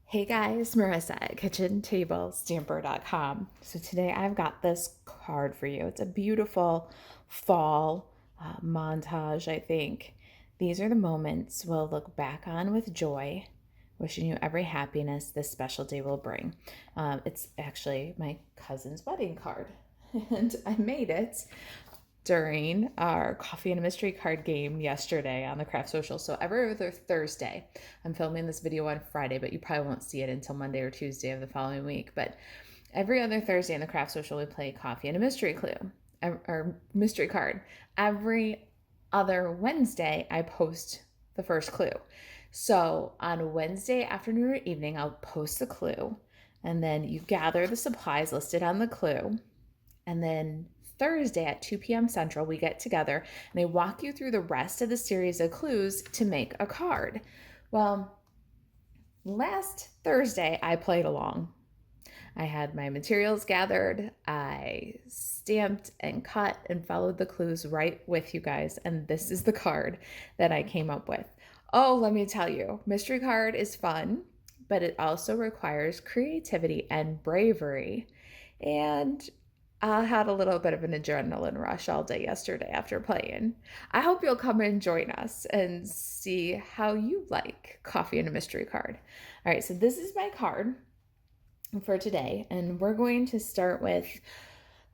Hey guys, Marissa at kitchentablestamper.com. So today I've got this card for you. It's a beautiful fall montage, I think. These are the moments we'll look back on with joy, wishing you every happiness this special day will bring. It's actually my cousin's wedding card, and I made it during our coffee and a mystery card game yesterday on the Craft Social. So every other Thursday, I'm filming this video on Friday, but you probably won't see it until Monday or Tuesday of the following week. But every other Thursday in the Craft Social, we play coffee and a mystery clue or mystery card. Every other Wednesday, I post the first clue. So on Wednesday afternoon or evening, I'll post the clue, and then you gather the supplies listed on the clue, and then Thursday at 2 p.m. Central, we get together and I walk you through the rest of the series of clues to make a card. Well, last Thursday, I played along. I had my materials gathered, I stamped and cut and followed the clues right with you guys, and this is the card that I came up with. Oh, let me tell you, mystery card is fun, but it also requires creativity and bravery. And I had a little bit of an adrenaline rush all day yesterday after playing. I hope you'll come and join us and see how you like coffee and a mystery card. All right, so this is my card for today, and we're going to start with,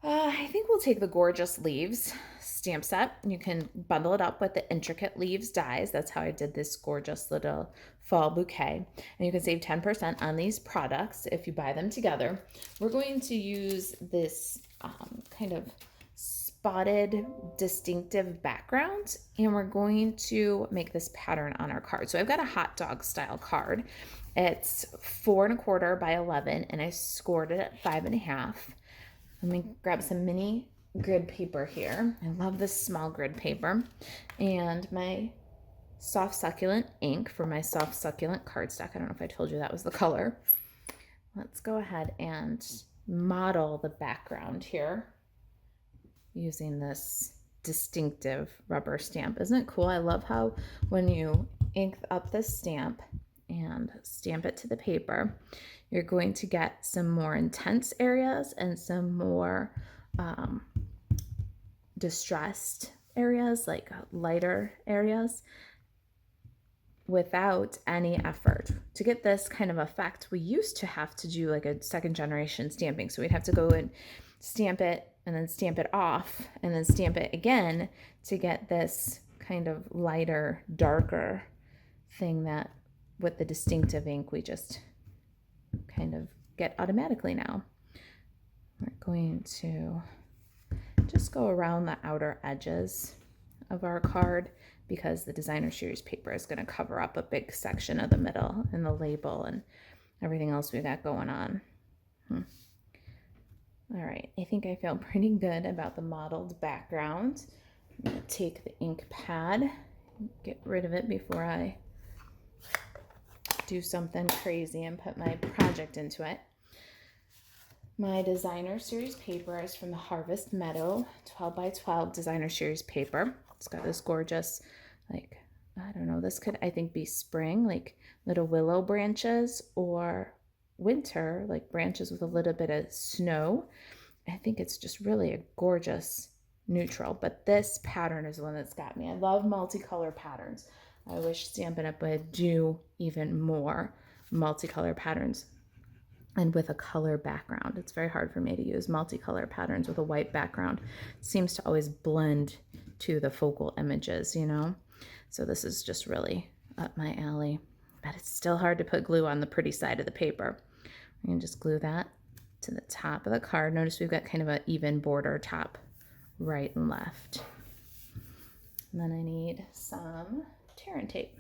I think we'll take the Gorgeous Leaves stamp set. You can bundle it up with the Intricate Leaves dies. That's how I did this gorgeous little fall bouquet. And you can save 10% on these products if you buy them together. We're going to use this kind of spotted distinctive background, and we're going to make this pattern on our card. So I've got a hot dog style card. It's 4¼ by 11, and I scored it at 5½. Let me grab some mini grid paper here. I love this small grid paper, and my soft succulent ink for my soft succulent cardstock. I don't know if I told you that was the color. Let's go ahead and model the background here using this distinctive rubber stamp. Isn't it cool? I love how when you ink up this stamp and stamp it to the paper, you're going to get some more intense areas and some more distressed areas, like lighter areas, without any effort. To get this kind of effect, we used to have to do like a second generation stamping. So we'd have to go and stamp it and then stamp it off and then stamp it again to get this kind of lighter, darker thing that with the distinctive ink we just kind of get automatically now. We're going to just go around the outer edges of our card because the designer series paper is going to cover up a big section of the middle and the label and everything else we got going on. All right, I think I feel pretty good about the modeled background. I'm going to take the ink pad, get rid of it before I do something crazy and put my project into it. My designer series paper is from the Harvest Meadow 12 by 12 designer series paper. It's got this gorgeous, like, I don't know, this could, I think, be spring, like little willow branches, or winter, like branches with a little bit of snow. I think it's just really a gorgeous neutral, but this pattern is the one that's got me. I love multicolor patterns. I wish Stampin' Up would do even more multicolor patterns and with a color background. It's very hard for me to use multicolor patterns with a white background. It seems to always blend to the focal images, you know? So this is just really up my alley, but it's still hard to put glue on the pretty side of the paper. I'm gonna just glue that to the top of the card. Notice we've got kind of an even border top, right and left. And then I need some tear and tape.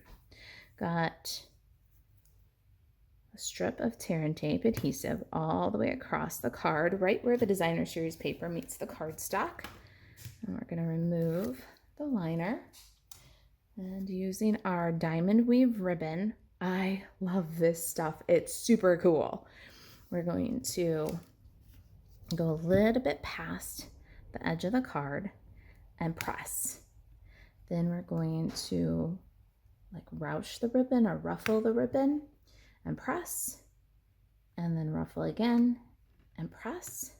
Got a strip of tear and tape adhesive all the way across the card, right where the designer series paper meets the cardstock. And we're going to remove the liner. And using our diamond weave ribbon, I love this stuff. It's super cool. We're going to go a little bit past the edge of the card and press. Then we're going to like ruche the ribbon or ruffle the ribbon and press, and then ruffle again and press,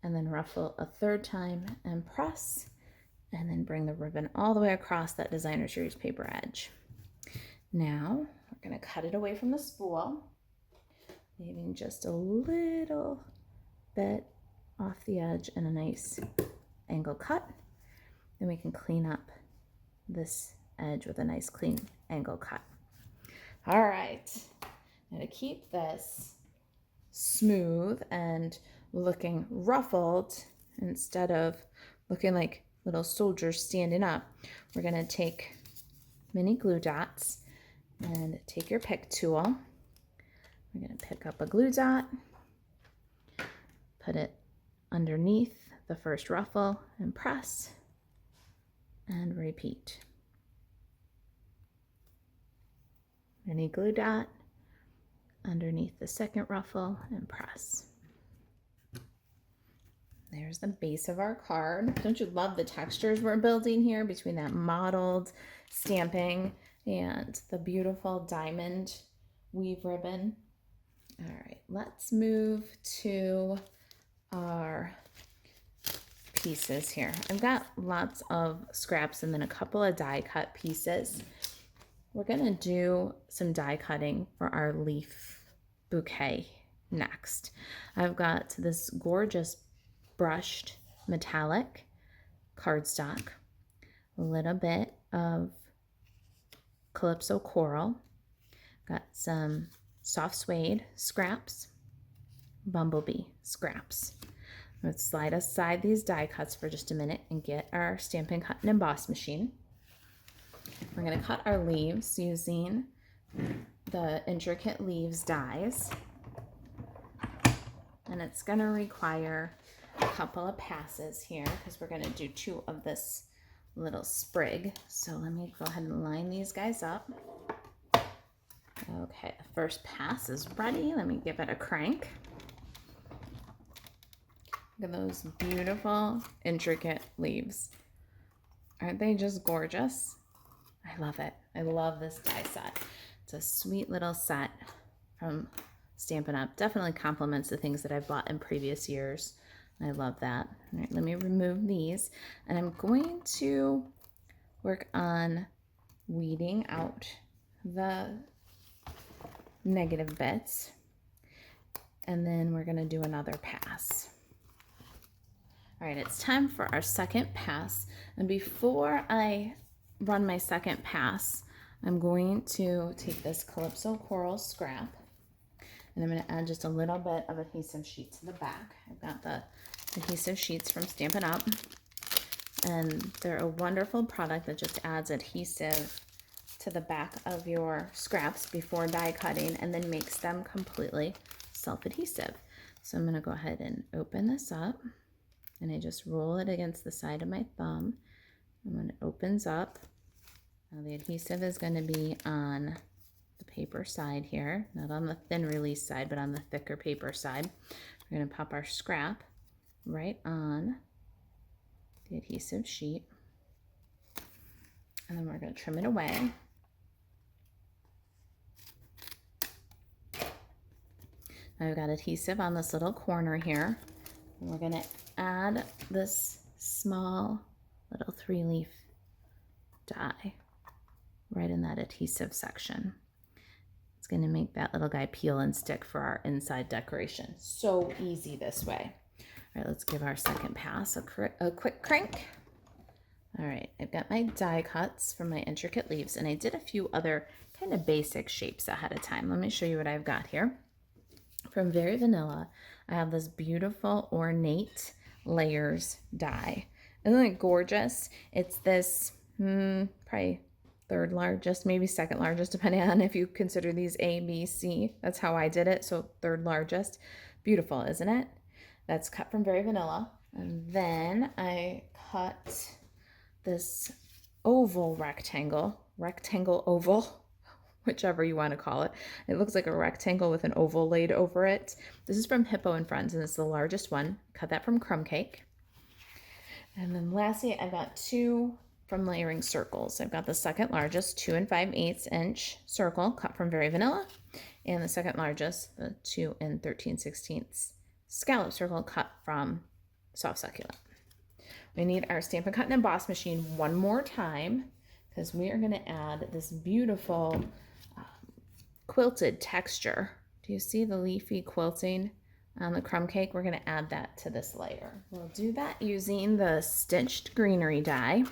and then ruffle a third time and press, and then bring the ribbon all the way across that designer series paper edge. Now we're going to cut it away from the spool, leaving just a little bit off the edge and a nice angle cut. Then we can clean up this edge with a nice clean angle cut. All right, now to keep this smooth and looking ruffled instead of looking like little soldiers standing up, we're going to take mini glue dots and take your pick tool. We're going to pick up a glue dot, put it underneath the first ruffle and press, and repeat. Mini glue dot underneath the second ruffle and press. There's the base of our card. Don't you love the textures we're building here between that mottled stamping and the beautiful diamond weave ribbon? All right, let's move to our pieces here. I've got lots of scraps and then a couple of die cut pieces. We're gonna do some die cutting for our leaf bouquet next. I've got this gorgeous brushed metallic cardstock, a little bit of Calypso coral, got some soft suede scraps, bumblebee scraps. Let's slide aside these die cuts for just a minute and get our Stampin' Cut and Emboss machine. We're going to cut our leaves using the intricate leaves dies, and it's going to require a couple of passes here because we're going to do 2 of this little sprig. So let me go ahead and line these guys up. Okay, the first pass is ready. Let me give it a crank. Look at those beautiful intricate leaves. Aren't they just gorgeous? I love it. I love this die set. It's a sweet little set from Stampin' Up. Definitely complements the things that I've bought in previous years. I love that. All right, let me remove these. And I'm going to work on weeding out the negative bits. And then we're going to do another pass. All right, it's time for our second pass. And before I run my second pass, I'm going to take this Calypso coral scrap and I'm going to add just a little bit of adhesive sheet to the back. I've got the adhesive sheets from Stampin' Up, and they're a wonderful product that just adds adhesive to the back of your scraps before die cutting and then makes them completely self-adhesive. So I'm going to go ahead and open this up, and I just roll it against the side of my thumb. And when it opens up, now the adhesive is going to be on the paper side here, not on the thin release side, but on the thicker paper side. We're going to pop our scrap right on the adhesive sheet, and then we're going to trim it away. I've got adhesive on this little corner here, and we're going to add this small little 3-leaf die right in that adhesive section. It's going to make that little guy peel and stick for our inside decoration. So easy this way. All right, let's give our second pass a quick crank. All right, I've got my die cuts from my intricate leaves, and I did a few other kind of basic shapes ahead of time. Let me show you what I've got here. From Very Vanilla, I have this beautiful ornate layers die. Isn't it gorgeous? It's this probably third largest, maybe second largest, depending on if you consider these A, B, C. That's how I did it, so third largest. Beautiful, isn't it? That's cut from Very Vanilla. And then I cut this oval rectangle oval, whichever you want to call it. It looks like a rectangle with an oval laid over it. This is from Hippo and Friends, and it's the largest one. Cut that from Crumb Cake. And then lastly, I've got 2 from layering circles. I've got the second largest 2 5/8 inch circle cut from Very Vanilla, and the second largest, the 2 13/16 scallop circle cut from Soft Succulent. We need our Stampin' Cut and Emboss machine one more time because we are going to add this beautiful quilted texture. Do you see the leafy quilting on the crumb cake? We're going to add that to this layer. We'll do that using the stitched greenery die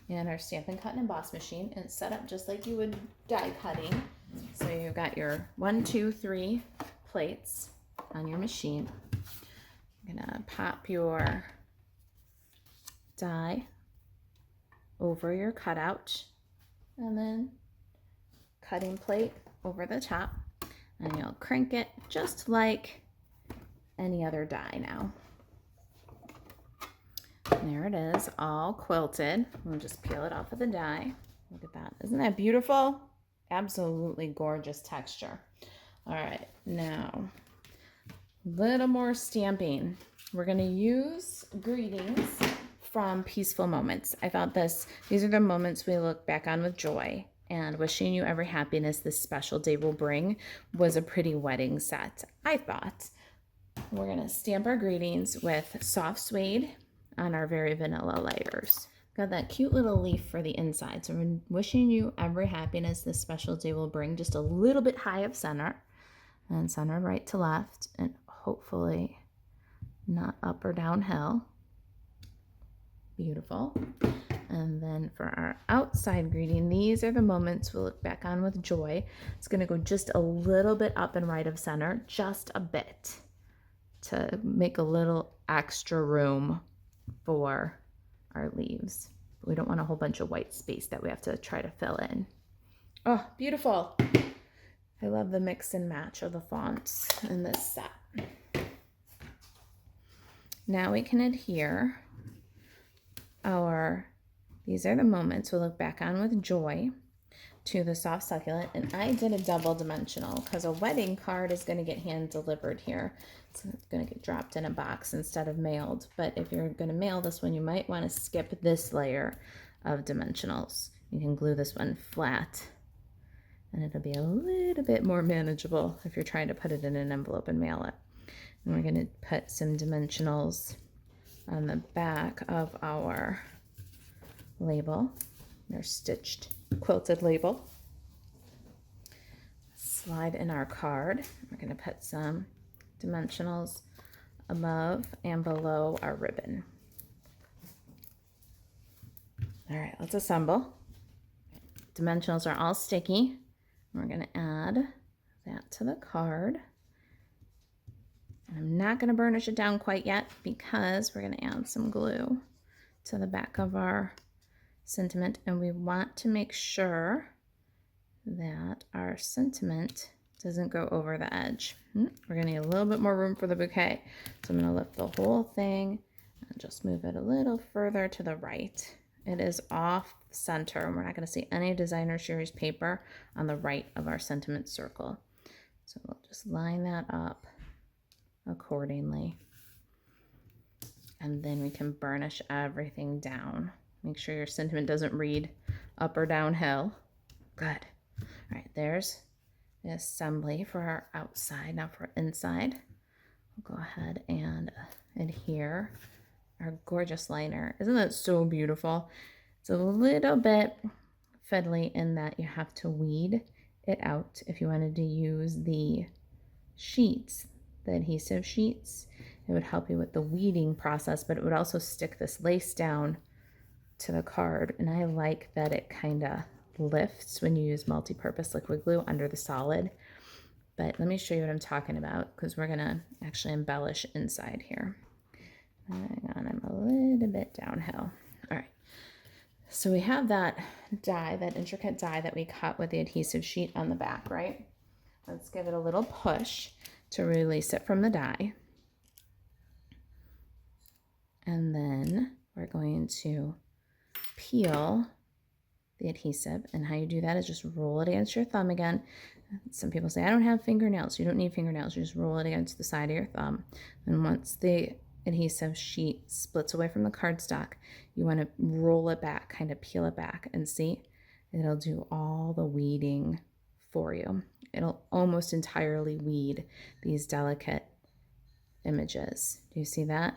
and our Stampin' Cut and Emboss machine, and it's set up just like you would die cutting. So you've got your 1, 2, 3 plates on your machine. I'm going to pop your die over your cutout and then cutting plate over the top, and you'll crank it just like any other die now. And there it is, all quilted. We'll just peel it off of the die. Look at that. Isn't that beautiful? Absolutely gorgeous texture. All right, now a little more stamping. We're going to use greetings from Peaceful Moments. I thought these are the moments we look back on with joy, and wishing you every happiness this special day will bring was a pretty wedding set, I thought. We're going to stamp our greetings with soft suede on our Very Vanilla layers. Got that cute little leaf for the inside. So we're wishing you every happiness this special day will bring, just a little bit high of center, and center right to left, and hopefully not up or downhill. Beautiful. And then for our outside greeting, these are the moments we'll look back on with joy. It's going to go just a little bit up and right of center, just a bit, to make a little extra room for our leaves. We don't want a whole bunch of white space that we have to try to fill in. Oh, beautiful. I love the mix and match of the fonts in this set. Now we can adhere these are the moments we'll look back on with joy to the Soft Succulent. And I did a double dimensional because a wedding card is going to get hand delivered here. So it's going to get dropped in a box instead of mailed. But if you're going to mail this one, you might want to skip this layer of dimensionals. You can glue this one flat, and it'll be a little bit more manageable if you're trying to put it in an envelope and mail it. And we're going to put some dimensionals on the back of our label, our stitched quilted label. Slide in our card. We're going to put some dimensionals above and below our ribbon. All right, let's assemble. Dimensionals are all sticky. We're going to add that to the card. I'm not going to burnish it down quite yet because we're going to add some glue to the back of our sentiment, and we want to make sure that our sentiment doesn't go over the edge. We're going to need a little bit more room for the bouquet, so I'm going to lift the whole thing and just move it a little further to the right. It is off center, and we're not going to see any designer series paper on the right of our sentiment circle. So we'll just line that up accordingly, and then we can burnish everything down. Make sure your sentiment doesn't read up or downhill. Good. All right, there's the assembly for our outside. Now for inside, we'll go ahead and adhere our gorgeous liner. Isn't that so beautiful? It's a little bit fiddly in that you have to weed it out if you wanted to use the sheets, the adhesive sheets. It would help you with the weeding process, but it would also stick this lace down to the card. And I like that it kind of lifts when you use multi-purpose liquid glue under the solid. But let me show you what I'm talking about, because we're going to actually embellish inside here. Hang on, I'm a little bit downhill. All right. So we have that die, that intricate die that we cut with the adhesive sheet on the back, right? Let's give it a little push to release it from the die. And then we're going to peel the adhesive, and how you do that is just roll it against your thumb again. Some people say, I don't have fingernails. You don't need fingernails. You just roll it against the side of your thumb. And once the adhesive sheet splits away from the cardstock, you want to roll it back, kind of peel it back, and see, it'll do all the weeding for you. It'll almost entirely weed these delicate images. Do you see that?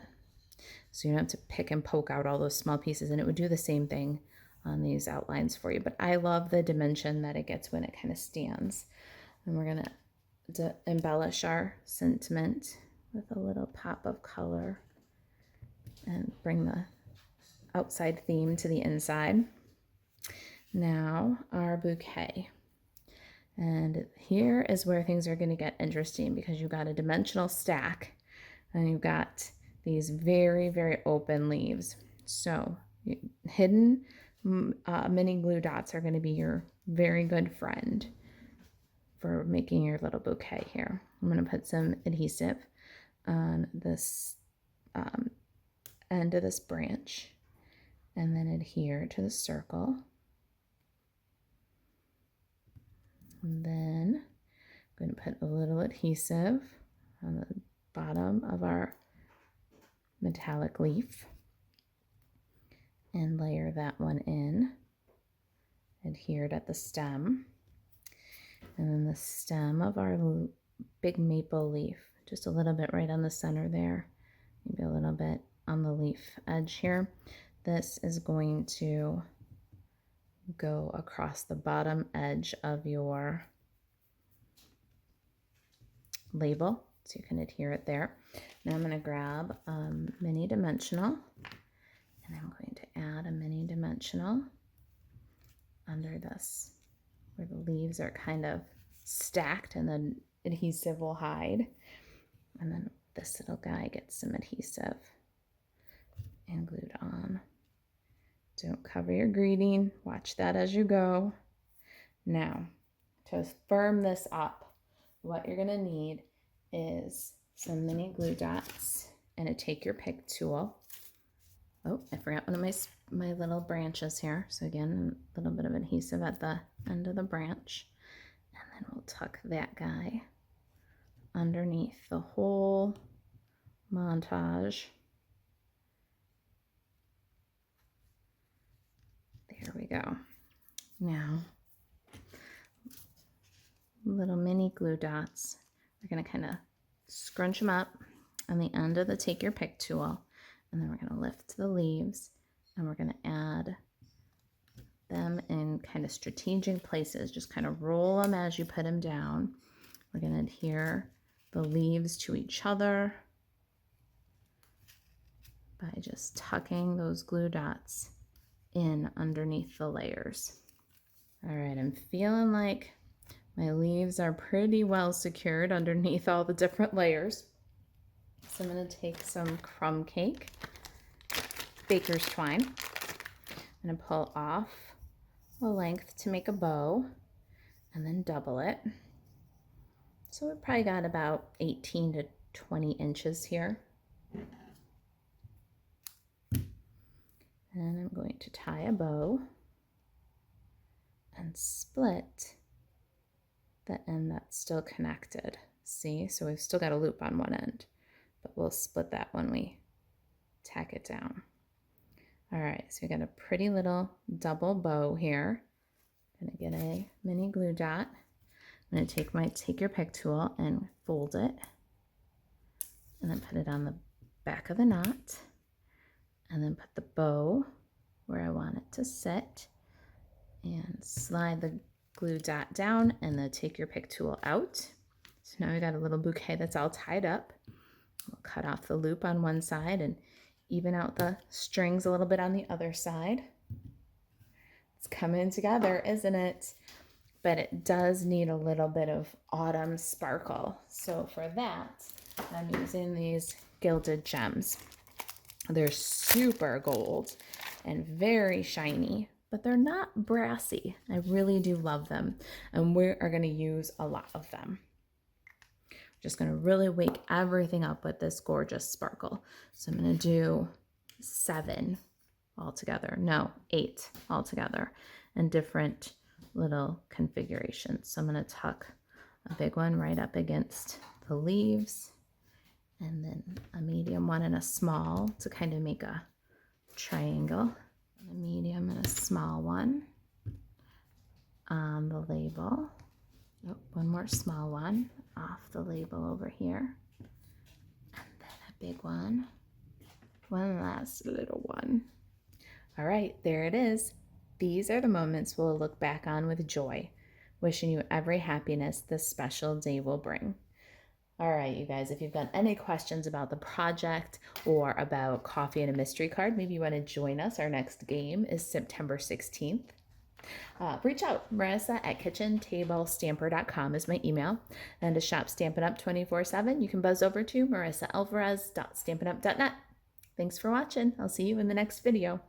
So you don't have to pick and poke out all those small pieces, and it would do the same thing on these outlines for you. But I love the dimension that it gets when it kind of stands. And we're going to embellish our sentiment with a little pop of color and bring the outside theme to the inside. Now our bouquet. And here is where things are going to get interesting, because you've got a dimensional stack and you've got these very, very open leaves. So hidden mini glue dots are going to be your very good friend for making your little bouquet here. I'm going to put some adhesive on this end of this branch and then adhere to the circle. And then I'm going to put a little adhesive on the bottom of our metallic leaf and layer that one in, adhered at the stem. And then the stem of our big maple leaf, just a little bit right on the center there, maybe a little bit on the leaf edge here. This is going to go across the bottom edge of your label, so you can adhere it there. Now I'm going to grab mini dimensional, and I'm going to add a mini dimensional under this, where the leaves are kind of stacked and the adhesive will hide. And then this little guy gets some adhesive and glued on. Don't cover your greeting. Watch that as you go. Now, to firm this up, what you're going to need is some mini glue dots and a take your pick tool. Oh, I forgot one of my little branches here. So again, a little bit of adhesive at the end of the branch. And then we'll tuck that guy underneath the whole montage. There we go. Now, little mini glue dots. We're going to kind of scrunch them up on the end of the take your pick tool, and then we're going to lift the leaves and we're going to add them in kind of strategic places. Just kind of roll them as you put them down. We're going to adhere the leaves to each other by just tucking those glue dots in underneath the layers. All right, I'm feeling like my leaves are pretty well secured underneath all the different layers. So I'm going to take some crumb cake, baker's twine. I'm going to pull off a length to make a bow and then double it. So we've probably got about 18 to 20 inches here. And I'm going to tie a bow and split the end that's still connected. See, so we've still got a loop on one end, but we'll split that when we tack it down. All right, so we got a pretty little double bow here. I'm gonna get a mini glue dot. I'm gonna take my take your pick tool and fold it, and then put it on the back of the knot, and then put the bow where I want it to sit, and slide the glue dot down and the take your pick tool out. So now we got a little bouquet that's all tied up. We'll cut off the loop on one side and even out the strings a little bit on the other side. It's coming together, isn't it? But it does need a little bit of autumn sparkle. So for that, I'm using these gilded gems. They're super gold and very shiny, but they're not brassy. I really do love them, and we are going to use a lot of them. Just going to really wake everything up with this gorgeous sparkle. So I'm going to do 7 altogether. No, 8 altogether in different little configurations. So I'm going to tuck a big one right up against the leaves, and then a medium one and a small to kind of make a triangle. A medium and a small one on the label. Oh, one more small one off the label over here. And then a big one. One last little one. All right, there it is. These are the moments we'll look back on with joy. Wishing you every happiness this special day will bring. All right, you guys, if you've got any questions about the project or about coffee and a mystery card, maybe you want to join us. Our next game is September 16th. Reach out. Marisa at kitchentablestamper.com is my email. And to shop Stampin' Up 24/7, you can buzz over to marisaalvarez.stampinup.net. Thanks for watching. I'll see you in the next video.